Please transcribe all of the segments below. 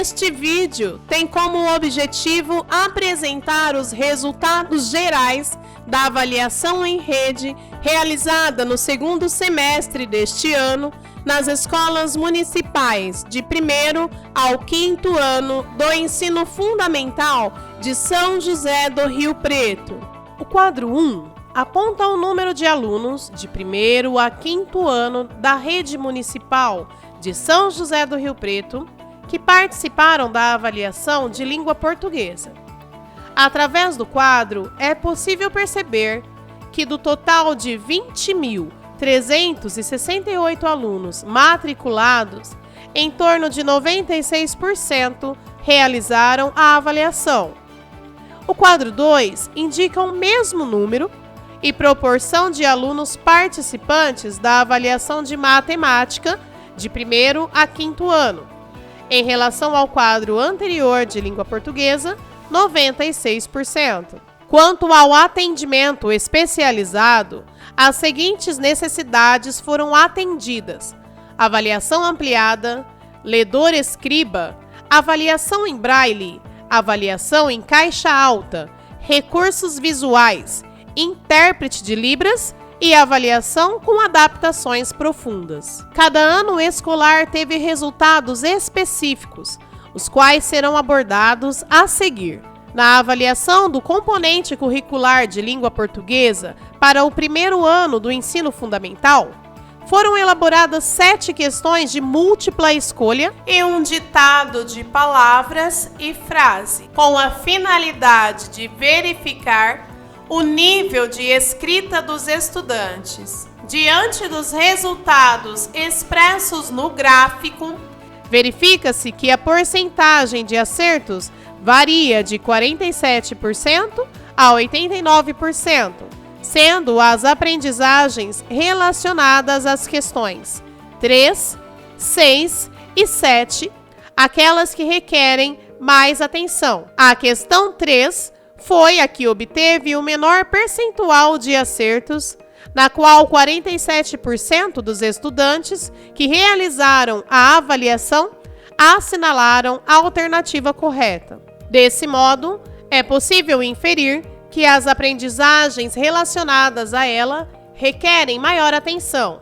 Este vídeo tem como objetivo apresentar os resultados gerais da avaliação em rede realizada no segundo semestre deste ano nas escolas municipais de 1º ao 5º ano do ensino fundamental de São José do Rio Preto. O quadro 1 aponta o número de alunos de 1º a 5º ano da rede municipal de São José do Rio Preto que participaram da avaliação de língua portuguesa. Através do quadro, é possível perceber que do total de 20.368 alunos matriculados, em torno de 96% realizaram a avaliação. O quadro 2 indica o mesmo número e proporção de alunos participantes da avaliação de matemática de 1º a 5º ano. Em relação ao quadro anterior de língua portuguesa, 96%. Quanto ao atendimento especializado, as seguintes necessidades foram atendidas: avaliação ampliada, ledor-escriba, avaliação em braille, avaliação em caixa alta, recursos visuais, intérprete de Libras e avaliação com adaptações profundas. Cada ano escolar teve resultados específicos, os quais serão abordados a seguir. Na avaliação do componente curricular de língua portuguesa para o 1º ano do ensino fundamental, foram elaboradas 7 questões de múltipla escolha e um ditado de palavras e frase, com a finalidade de verificar o nível de escrita dos estudantes. Diante dos resultados expressos no gráfico, verifica-se que a porcentagem de acertos varia de 47% a 89%, sendo as aprendizagens relacionadas às questões 3, 6 e 7 aquelas que requerem mais atenção. A questão 3 foi a que obteve o menor percentual de acertos, na qual 47% dos estudantes que realizaram a avaliação assinalaram a alternativa correta. Desse modo, é possível inferir que as aprendizagens relacionadas a ela requerem maior atenção.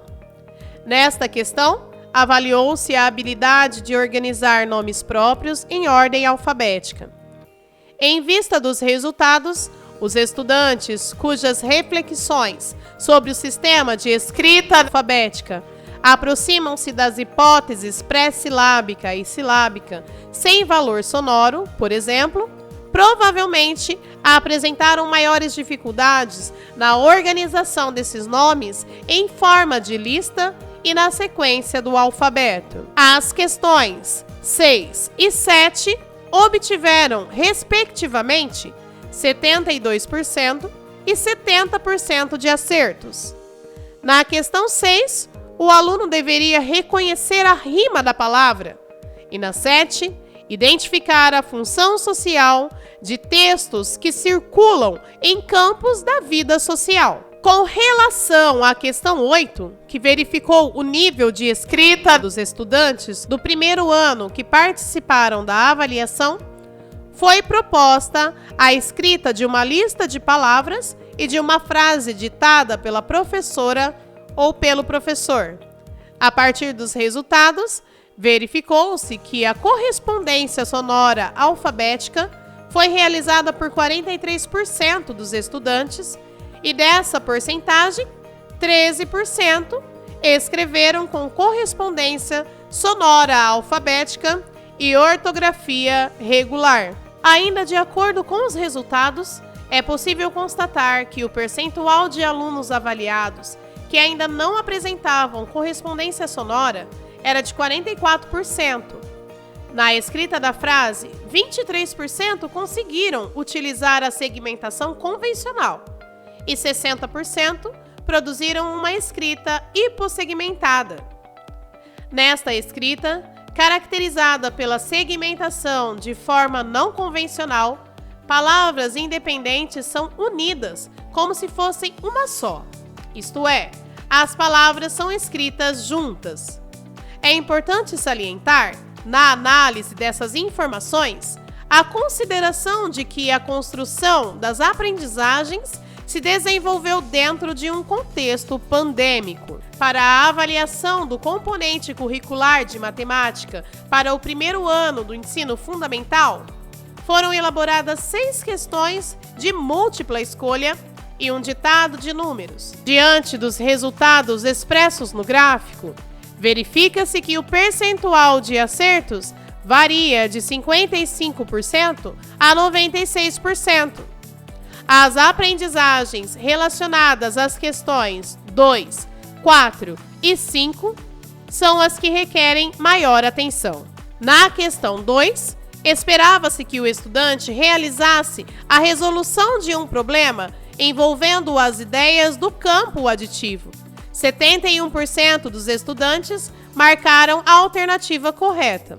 Nesta questão, avaliou-se a habilidade de organizar nomes próprios em ordem alfabética. Em vista dos resultados, os estudantes cujas reflexões sobre o sistema de escrita alfabética aproximam-se das hipóteses pré-silábica e silábica sem valor sonoro, por exemplo, provavelmente apresentaram maiores dificuldades na organização desses nomes em forma de lista e na sequência do alfabeto. As questões 6 e 7 obtiveram, respectivamente, 72% e 70% de acertos. Na questão 6, o aluno deveria reconhecer a rima da palavra e, na 7, identificar a função social de textos que circulam em campos da vida social. Com relação à questão 8, que verificou o nível de escrita dos estudantes do 1º ano que participaram da avaliação, foi proposta a escrita de uma lista de palavras e de uma frase ditada pela professora ou pelo professor. A partir dos resultados, verificou-se que a correspondência sonora alfabética foi realizada por 43% dos estudantes e dessa porcentagem, 13% escreveram com correspondência sonora alfabética e ortografia regular. Ainda de acordo com os resultados, é possível constatar que o percentual de alunos avaliados que ainda não apresentavam correspondência sonora era de 44%. Na escrita da frase, 23% conseguiram utilizar a segmentação convencional e 60% produziram uma escrita hipossegmentada. Nesta escrita, caracterizada pela segmentação de forma não convencional, palavras independentes são unidas como se fossem uma só. Isto é, as palavras são escritas juntas. É importante salientar Na análise dessas informações, a consideração de que a construção das aprendizagens se desenvolveu dentro de um contexto pandêmico. Para a avaliação do componente curricular de matemática para o primeiro ano do ensino fundamental, foram elaboradas 6 questões de múltipla escolha e um ditado de números. Diante dos resultados expressos no gráfico, verifica-se que o percentual de acertos varia de 55% a 96%. As aprendizagens relacionadas às questões 2, 4 e 5 são as que requerem maior atenção. Na questão 2, esperava-se que o estudante realizasse a resolução de um problema envolvendo as ideias do campo aditivo. 71% dos estudantes marcaram a alternativa correta.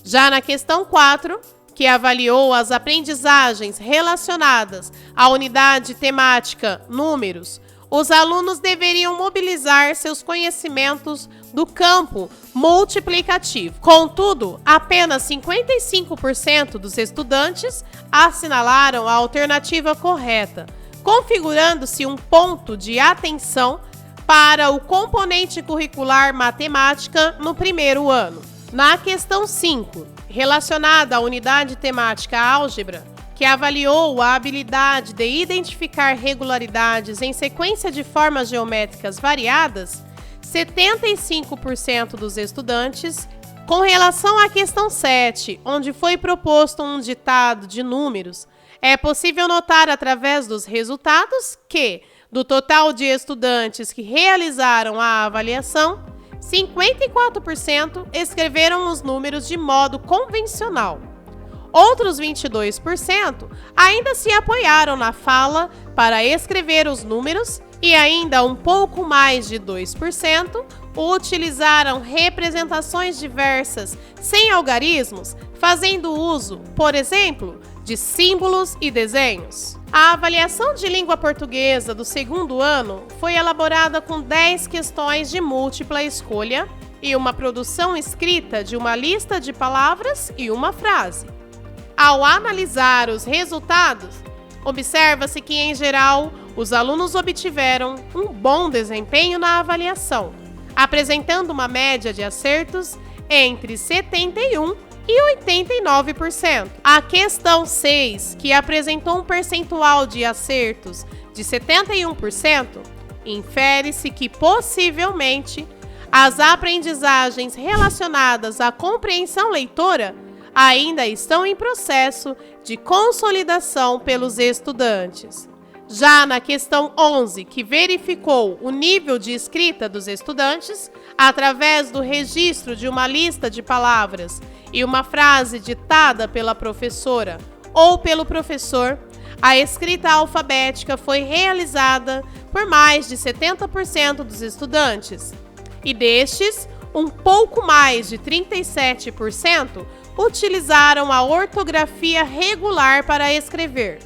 Já na questão 4, que avaliou as aprendizagens relacionadas à unidade temática números, os alunos deveriam mobilizar seus conhecimentos do campo multiplicativo. Contudo, apenas 55% dos estudantes assinalaram a alternativa correta, configurando-se um ponto de atenção para o componente curricular matemática no primeiro ano. Na questão 5, relacionada à unidade temática álgebra, que avaliou a habilidade de identificar regularidades em sequência de formas geométricas variadas, 75% dos estudantes. Com relação à questão 7, onde foi proposto um ditado de números, é possível notar através dos resultados que, do total de estudantes que realizaram a avaliação, 54% escreveram os números de modo convencional. Outros 22% ainda se apoiaram na fala para escrever os números e ainda um pouco mais de 2% utilizaram representações diversas sem algarismos, fazendo uso, por exemplo, de símbolos e desenhos. A avaliação de língua portuguesa do segundo ano foi elaborada com 10 questões de múltipla escolha e uma produção escrita de uma lista de palavras e uma frase. Ao analisar os resultados, observa-se que, em geral, os alunos obtiveram um bom desempenho na avaliação, apresentando uma média de acertos entre 71% e 89%. A questão 6, que apresentou um percentual de acertos de 71%, infere-se que, possivelmente, as aprendizagens relacionadas à compreensão leitora ainda estão em processo de consolidação pelos estudantes. Já na questão 11, que verificou o nível de escrita dos estudantes através do registro de uma lista de palavras e uma frase ditada pela professora ou pelo professor, a escrita alfabética foi realizada por mais de 70% dos estudantes. E destes, um pouco mais de 37% utilizaram a ortografia regular para escrever.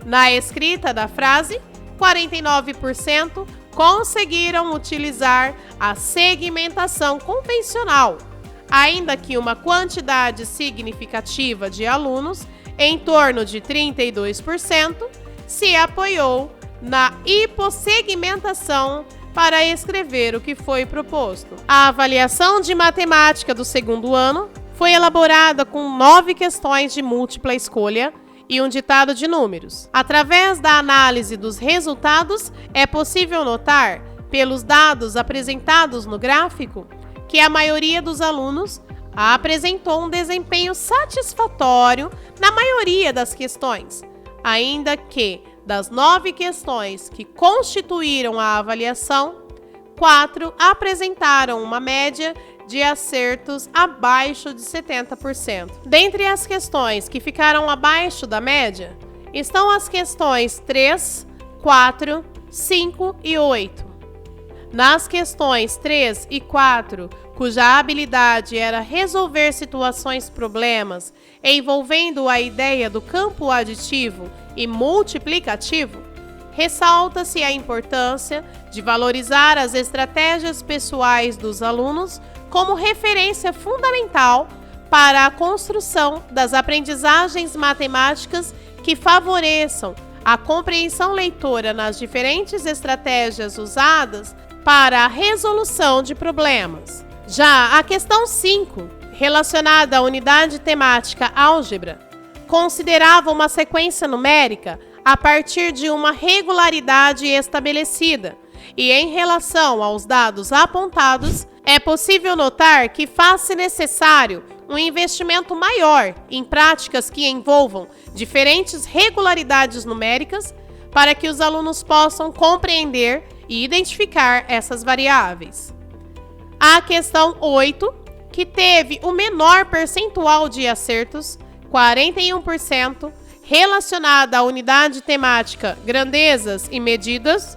Na escrita da frase, 49% conseguiram utilizar a segmentação convencional, ainda que uma quantidade significativa de alunos, em torno de 32%, se apoiou na hipossegmentação para escrever o que foi proposto. A avaliação de matemática do segundo ano foi elaborada com 9 questões de múltipla escolha e um ditado de números. Através da análise dos resultados, é possível notar, pelos dados apresentados no gráfico, que a maioria dos alunos apresentou um desempenho satisfatório na maioria das questões, ainda que, das 9 questões que constituíram a avaliação, 4 apresentaram uma média de acertos abaixo de 70%. Dentre as questões que ficaram abaixo da média, estão as questões 3, 4, 5 e 8. Nas questões 3 e 4, cuja habilidade era resolver problemas envolvendo a ideia do campo aditivo e multiplicativo, ressalta-se a importância de valorizar as estratégias pessoais dos alunos como referência fundamental para a construção das aprendizagens matemáticas que favoreçam a compreensão leitora nas diferentes estratégias usadas para a resolução de problemas. Já a questão 5, relacionada à unidade temática álgebra, considerava uma sequência numérica a partir de uma regularidade estabelecida, e em relação aos dados apontados, é possível notar que faz-se necessário um investimento maior em práticas que envolvam diferentes regularidades numéricas para que os alunos possam compreender e identificar essas variáveis. A questão 8, que teve o menor percentual de acertos, 41%, relacionada à unidade temática grandezas e medidas,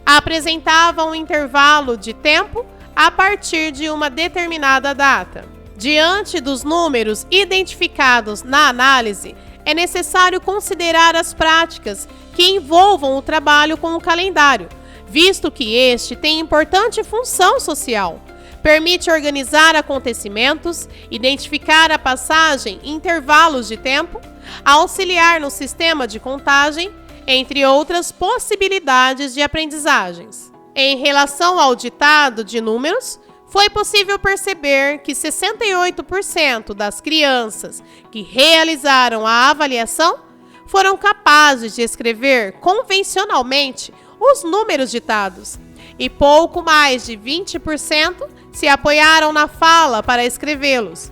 apresentava um intervalo de tempo a partir de uma determinada data. Diante dos números identificados na análise, é necessário considerar as práticas que envolvam o trabalho com o calendário, visto que este tem importante função social. Permite organizar acontecimentos, identificar a passagem em intervalos de tempo, auxiliar no sistema de contagem, entre outras possibilidades de aprendizagens. Em relação ao ditado de números, foi possível perceber que 68% das crianças que realizaram a avaliação foram capazes de escrever convencionalmente os números ditados, e pouco mais de 20% se apoiaram na fala para escrevê-los.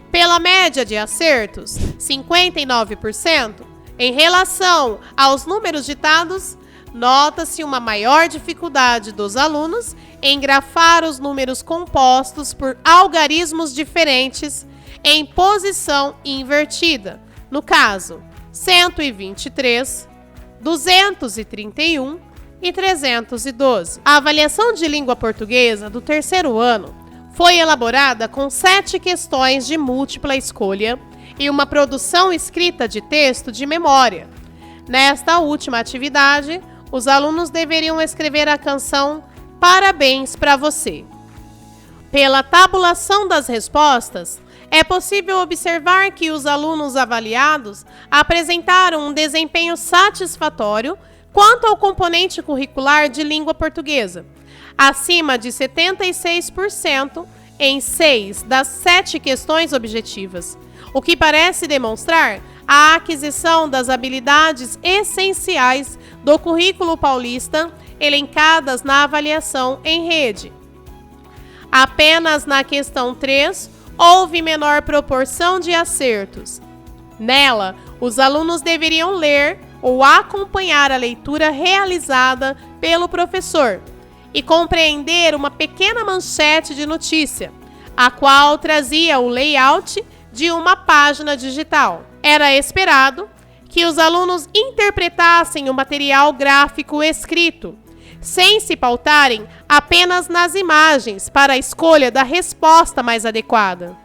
Pela média de acertos, 59%, em relação aos números ditados, nota-se uma maior dificuldade dos alunos em grafar os números compostos por algarismos diferentes em posição invertida. No caso, 123, 231 e 312. A avaliação de língua portuguesa do terceiro ano foi elaborada com 7 questões de múltipla escolha e uma produção escrita de texto de memória. Nesta última atividade, os alunos deveriam escrever a canção Parabéns para Você. Pela tabulação das respostas, é possível observar que os alunos avaliados apresentaram um desempenho satisfatório quanto ao componente curricular de língua portuguesa, acima de 76% em 6 das 7 questões objetivas, o que parece demonstrar a aquisição das habilidades essenciais do currículo paulista elencadas na avaliação em rede. Apenas na questão 3 houve menor proporção de acertos. Nela, os alunos deveriam ler ou acompanhar a leitura realizada pelo professor e compreender uma pequena manchete de notícia, a qual trazia o layout de uma página digital. Era esperado que os alunos interpretassem o material gráfico escrito, sem se pautarem apenas nas imagens para a escolha da resposta mais adequada.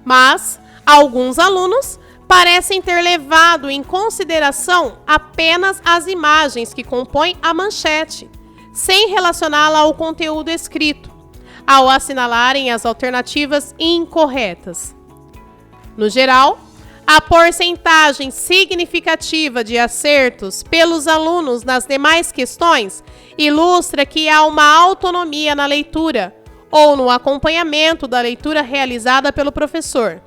Mas alguns alunos parecem ter levado em consideração apenas as imagens que compõem a manchete, sem relacioná-la ao conteúdo escrito, ao assinalarem as alternativas incorretas. No geral, a porcentagem significativa de acertos pelos alunos nas demais questões ilustra que há uma autonomia na leitura ou no acompanhamento da leitura realizada pelo professor,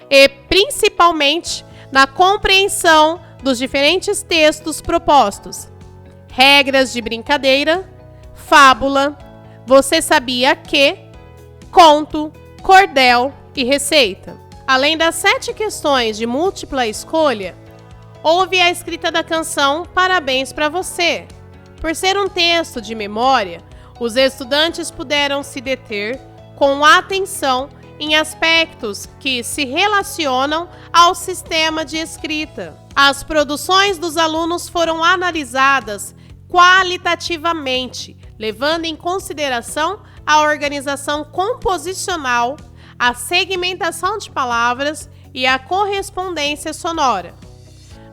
e principalmente na compreensão dos diferentes textos propostos. Regras de brincadeira, fábula, você sabia que, conto, cordel e receita. Além das 7 questões de múltipla escolha, houve a escrita da canção Parabéns para Você. Por ser um texto de memória, os estudantes puderam se deter com atenção em aspectos que se relacionam ao sistema de escrita. As produções dos alunos foram analisadas qualitativamente, levando em consideração a organização composicional, a segmentação de palavras e a correspondência sonora.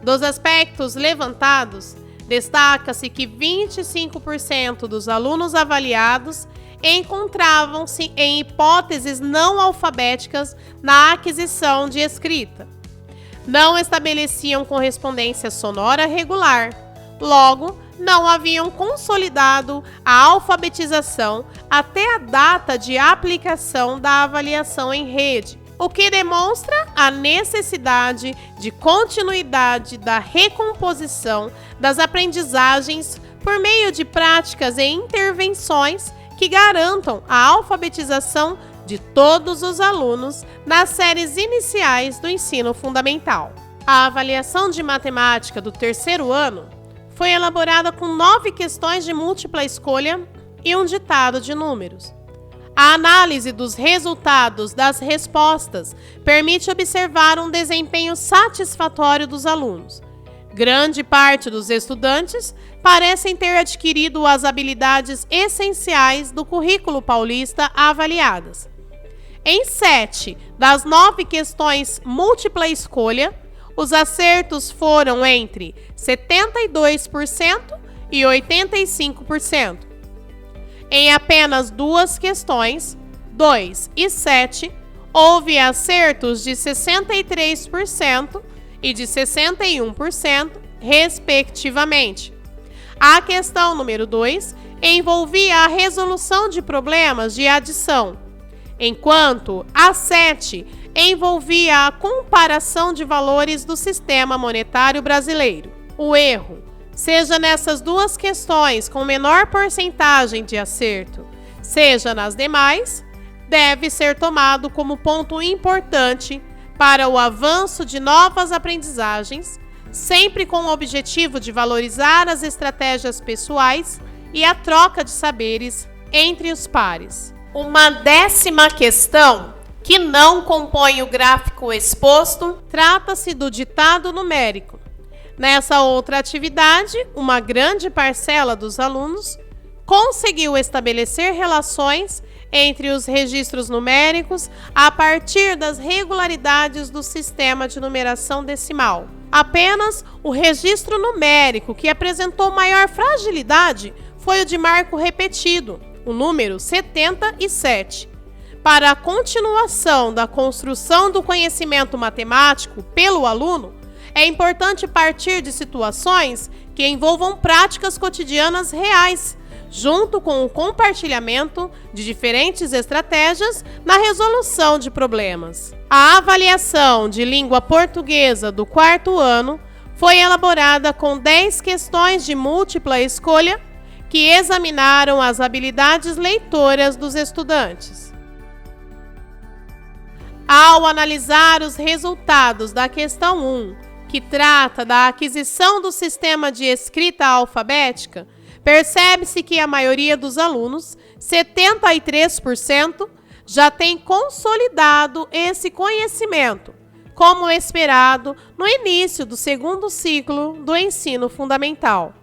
Dos aspectos levantados, destaca-se que 25% dos alunos avaliados encontravam-se em hipóteses não alfabéticas na aquisição de escrita. Não estabeleciam correspondência sonora regular. Logo, não haviam consolidado a alfabetização até a data de aplicação da avaliação em rede, o que demonstra a necessidade de continuidade da recomposição das aprendizagens por meio de práticas e intervenções que garantam a alfabetização de todos os alunos nas séries iniciais do ensino fundamental. A avaliação de matemática do terceiro ano foi elaborada com 9 questões de múltipla escolha e um ditado de números. A análise dos resultados das respostas permite observar um desempenho satisfatório dos alunos. Grande parte dos estudantes parecem ter adquirido as habilidades essenciais do currículo paulista avaliadas. Em 7 das 9 questões múltipla escolha, os acertos foram entre 72% e 85%. Em apenas 2 questões, 2 e 7, houve acertos de 63% e de 61%, respectivamente. A questão número 2 envolvia a resolução de problemas de adição, enquanto a 7 envolvia a comparação de valores do sistema monetário brasileiro. O erro, seja nessas 2 questões com menor porcentagem de acerto, seja nas demais, deve ser tomado como ponto importante para o avanço de novas aprendizagens, sempre com o objetivo de valorizar as estratégias pessoais e a troca de saberes entre os pares. Uma 10ª questão, que não compõe o gráfico exposto, trata-se do ditado numérico. Nessa outra atividade, uma grande parcela dos alunos conseguiu estabelecer relações entre os registros numéricos a partir das regularidades do sistema de numeração decimal. Apenas o registro numérico que apresentou maior fragilidade foi o de marco repetido, o número 77. Para a continuação da construção do conhecimento matemático pelo aluno, é importante partir de situações que envolvam práticas cotidianas reais, junto com o compartilhamento de diferentes estratégias na resolução de problemas. A avaliação de língua portuguesa do 4º ano foi elaborada com 10 questões de múltipla escolha que examinaram as habilidades leitoras dos estudantes. Ao analisar os resultados da questão 1, que trata da aquisição do sistema de escrita alfabética, percebe-se que a maioria dos alunos, 73%, já tem consolidado esse conhecimento, como esperado no início do 2º ciclo do ensino fundamental.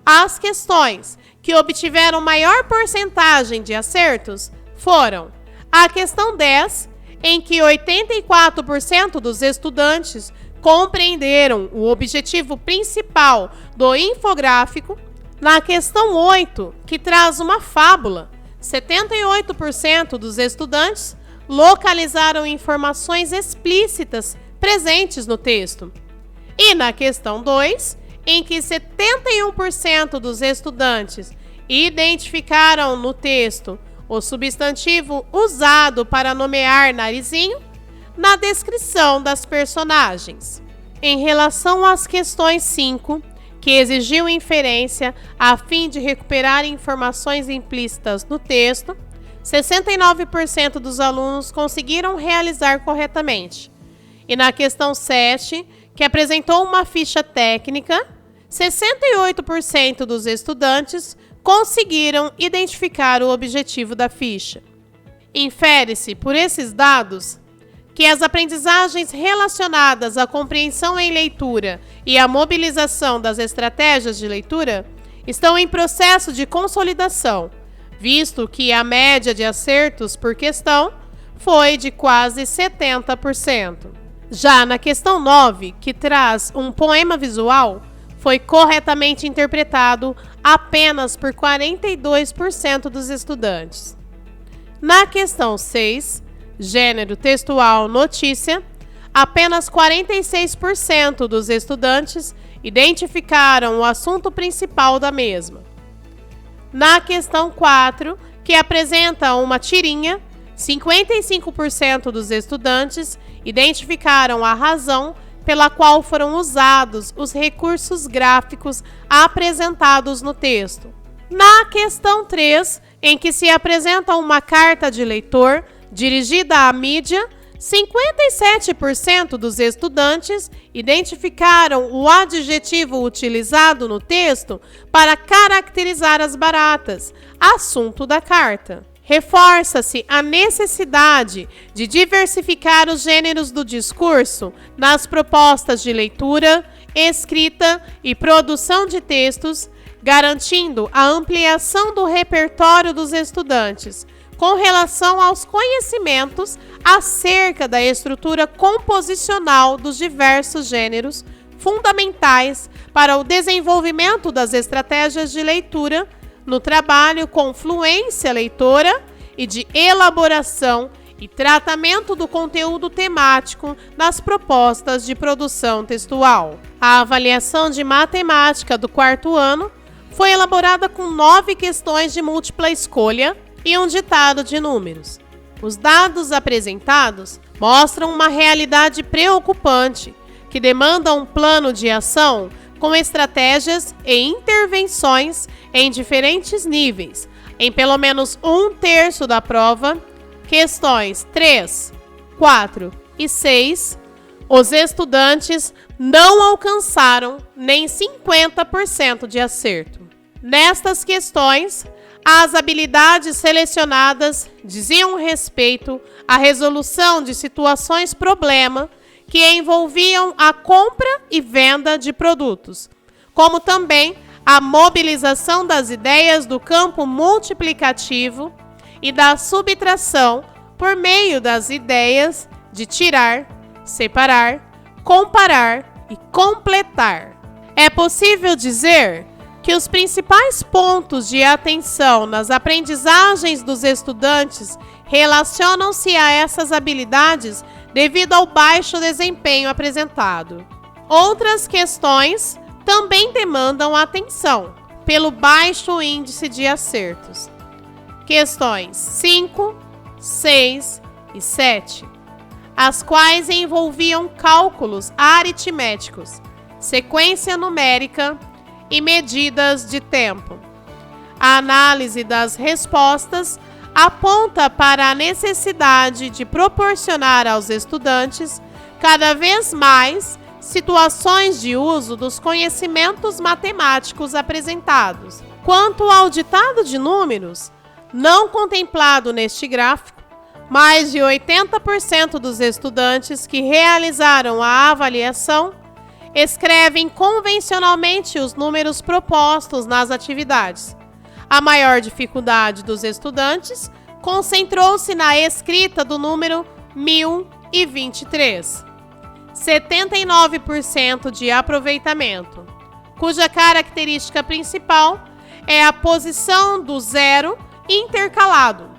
As questões que obtiveram maior porcentagem de acertos foram a questão 10, em que 84% dos estudantes compreenderam o objetivo principal do infográfico. Na questão 8, que traz uma fábula, 78% dos estudantes localizaram informações explícitas presentes no texto. E na questão 2, em que 71% dos estudantes identificaram no texto o substantivo usado para nomear Narizinho na descrição das personagens. Em relação às questões 5, que exigiu inferência a fim de recuperar informações implícitas no texto, 69% dos alunos conseguiram realizar corretamente. E na questão 7, que apresentou uma ficha técnica, 68% dos estudantes conseguiram identificar o objetivo da ficha. Infere-se por esses dados que as aprendizagens relacionadas à compreensão em leitura e à mobilização das estratégias de leitura estão em processo de consolidação, visto que a média de acertos por questão foi de quase 70%. Já na questão 9, que traz um poema visual, foi corretamente interpretado apenas por 42% dos estudantes. Na questão 6, gênero textual notícia, apenas 46% dos estudantes identificaram o assunto principal da mesma. Na questão 4, que apresenta uma tirinha, 55% dos estudantes identificaram a razão pela qual foram usados os recursos gráficos apresentados no texto. Na questão 3, em que se apresenta uma carta de leitor dirigida à mídia, 57% dos estudantes identificaram o adjetivo utilizado no texto para caracterizar as baratas, assunto da carta. Reforça-se a necessidade de diversificar os gêneros do discurso nas propostas de leitura, escrita e produção de textos, garantindo a ampliação do repertório dos estudantes com relação aos conhecimentos acerca da estrutura composicional dos diversos gêneros, fundamentais para o desenvolvimento das estratégias de leitura no trabalho com fluência leitora e de elaboração e tratamento do conteúdo temático nas propostas de produção textual. A avaliação de matemática do 4º ano foi elaborada com 9 questões de múltipla escolha e um ditado de números. Os dados apresentados mostram uma realidade preocupante que demanda um plano de ação com estratégias e intervenções em diferentes níveis. Em pelo menos 1/3 da prova, questões 3, 4 e 6, os estudantes não alcançaram nem 50% de acerto. Nestas questões, as habilidades selecionadas diziam respeito à resolução de situações-problema que envolviam a compra e venda de produtos, como também a mobilização das ideias do campo multiplicativo e da subtração por meio das ideias de tirar, separar, comparar e completar. É possível dizer que os principais pontos de atenção nas aprendizagens dos estudantes relacionam-se a essas habilidades devido ao baixo desempenho apresentado. Outras questões também demandam atenção, pelo baixo índice de acertos. Questões 5, 6 e 7, as quais envolviam cálculos aritméticos, sequência numérica e medidas de tempo. A análise das respostas aponta para a necessidade de proporcionar aos estudantes cada vez mais situações de uso dos conhecimentos matemáticos apresentados. Quanto ao ditado de números, não contemplado neste gráfico, mais de 80% dos estudantes que realizaram a avaliação escrevem convencionalmente os números propostos nas atividades. A maior dificuldade dos estudantes concentrou-se na escrita do número 1023. 79% de aproveitamento, cuja característica principal é a posição do zero intercalado.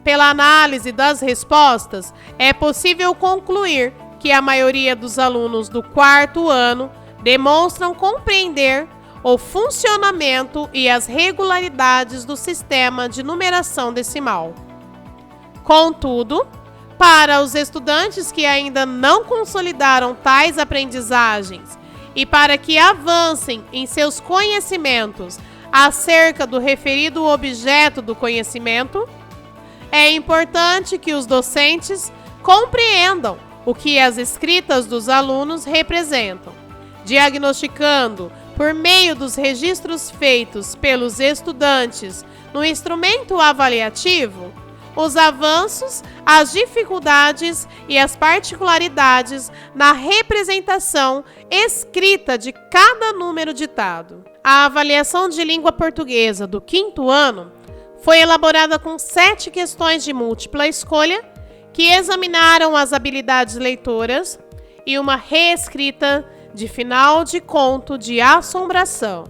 Pela análise das respostas, é possível concluir que a maioria dos alunos do 4º ano demonstram compreender o funcionamento e as regularidades do sistema de numeração decimal. Contudo, para os estudantes que ainda não consolidaram tais aprendizagens e para que avancem em seus conhecimentos acerca do referido objeto do conhecimento, é importante que os docentes compreendam o que as escritas dos alunos representam, diagnosticando, por meio dos registros feitos pelos estudantes no instrumento avaliativo, os avanços, as dificuldades e as particularidades na representação escrita de cada número ditado. A avaliação de língua portuguesa do 5º ano foi elaborada com 7 questões de múltipla escolha que examinaram as habilidades leitoras e uma reescrita de final de conto de assombração.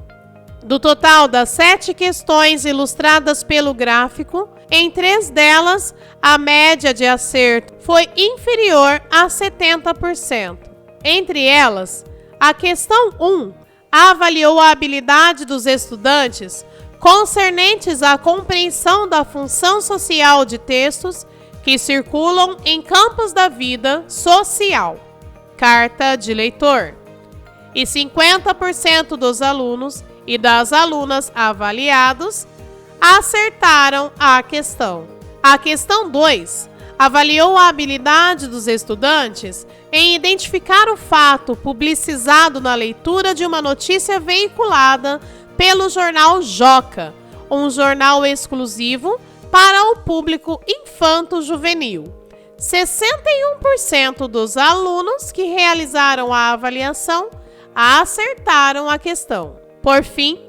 Do total das 7 questões ilustradas pelo gráfico, em 3 delas, a média de acerto foi inferior a 70%. Entre elas, a questão 1 avaliou a habilidade dos estudantes concernentes à compreensão da função social de textos que circulam em campos da vida social, carta de leitor. E 50% dos alunos e das alunas avaliados acertaram a questão. A questão 2 avaliou a habilidade dos estudantes em identificar o fato publicizado na leitura de uma notícia veiculada pelo jornal Joca, um jornal exclusivo para o público infanto-juvenil. 61% dos alunos que realizaram a avaliação acertaram a questão. Por fim,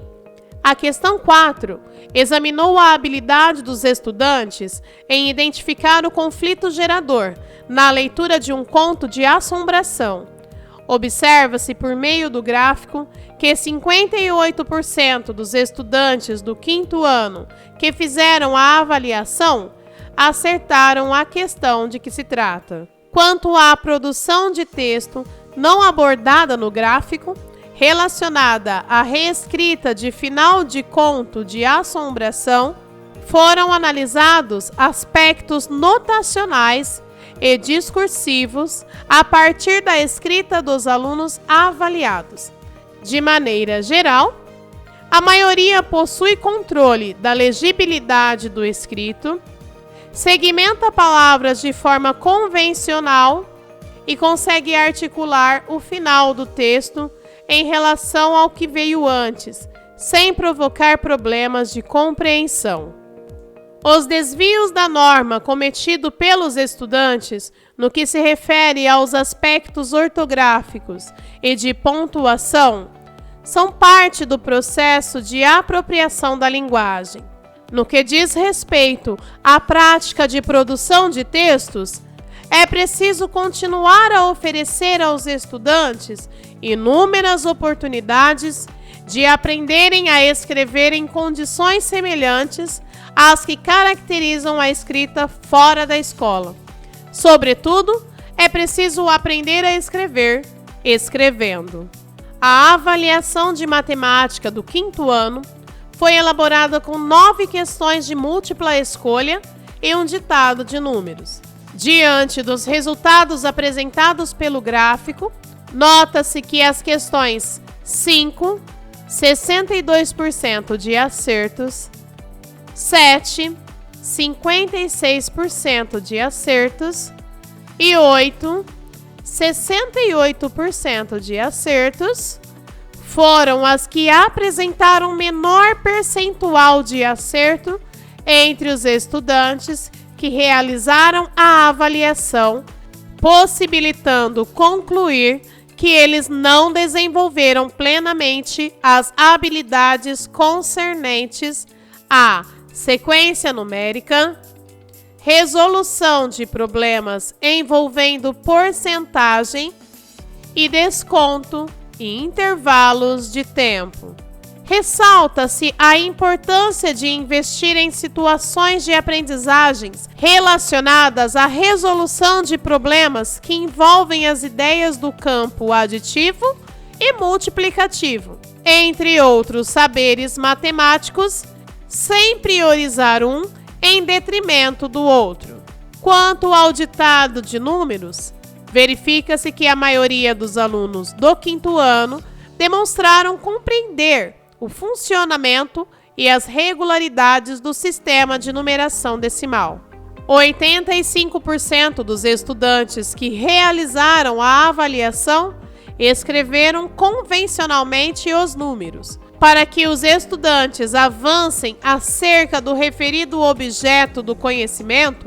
a questão 4 examinou a habilidade dos estudantes em identificar o conflito gerador na leitura de um conto de assombração. Observa-se por meio do gráfico que 58% dos estudantes do 5º ano que fizeram a avaliação acertaram a questão de que se trata. Quanto à produção de texto não abordada no gráfico, relacionada à reescrita de final de conto de assombração, foram analisados aspectos notacionais e discursivos a partir da escrita dos alunos avaliados. De maneira geral, a maioria possui controle da legibilidade do escrito, segmenta palavras de forma convencional e consegue articular o final do texto em relação ao que veio antes, sem provocar problemas de compreensão. Os desvios da norma cometidos pelos estudantes no que se refere aos aspectos ortográficos e de pontuação são parte do processo de apropriação da linguagem. No que diz respeito à prática de produção de textos, é preciso continuar a oferecer aos estudantes inúmeras oportunidades de aprenderem a escrever em condições semelhantes às que caracterizam a escrita fora da escola. Sobretudo, é preciso aprender a escrever escrevendo. A avaliação de matemática do 5º ano foi elaborada com 9 questões de múltipla escolha e um ditado de números. Diante dos resultados apresentados pelo gráfico, nota-se que as questões 5, 62% de acertos, 7, 56% de acertos e 8, 68% de acertos, foram as que apresentaram menor percentual de acerto entre os estudantes que realizaram a avaliação, possibilitando concluir que eles não desenvolveram plenamente as habilidades concernentes à sequência numérica, resolução de problemas envolvendo porcentagem e desconto e intervalos de tempo. Ressalta-se a importância de investir em situações de aprendizagens relacionadas à resolução de problemas que envolvem as ideias do campo aditivo e multiplicativo, entre outros saberes matemáticos, sem priorizar um em detrimento do outro. Quanto ao ditado de números, verifica-se que a maioria dos alunos do 5º ano demonstraram compreender o funcionamento e as regularidades do sistema de numeração decimal. 85% dos estudantes que realizaram a avaliação escreveram convencionalmente os números. Para que os estudantes avancem acerca do referido objeto do conhecimento,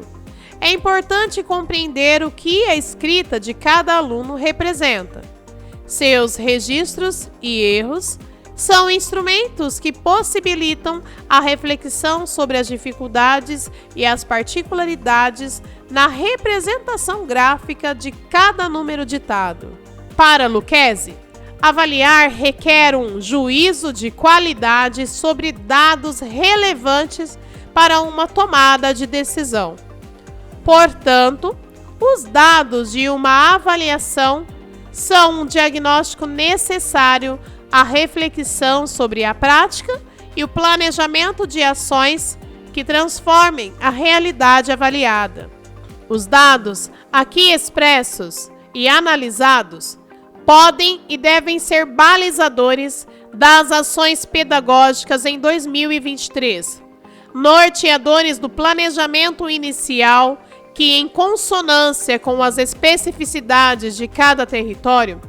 é importante compreender o que a escrita de cada aluno representa. Seus registros e erros são instrumentos que possibilitam a reflexão sobre as dificuldades e as particularidades na representação gráfica de cada número ditado. Para Lucchesi, Avaliar requer um juízo de qualidade sobre dados relevantes para uma tomada de decisão. Portanto, os dados de uma avaliação são um diagnóstico necessário à reflexão sobre a prática e o planejamento de ações que transformem a realidade avaliada. Os dados aqui expressos e analisados podem e devem ser balizadores das ações pedagógicas em 2023, norteadores do planejamento inicial que, em consonância com as especificidades de cada território,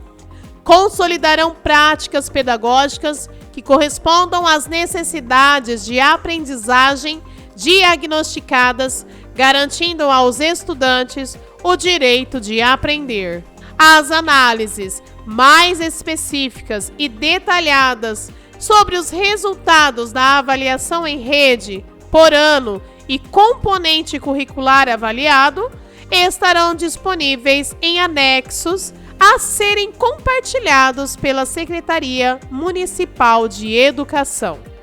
consolidarão práticas pedagógicas que correspondam às necessidades de aprendizagem diagnosticadas, garantindo aos estudantes o direito de aprender. As análises mais específicas e detalhadas sobre os resultados da avaliação em rede por ano e componente curricular avaliado estarão disponíveis em anexos a serem compartilhados pela Secretaria Municipal de Educação.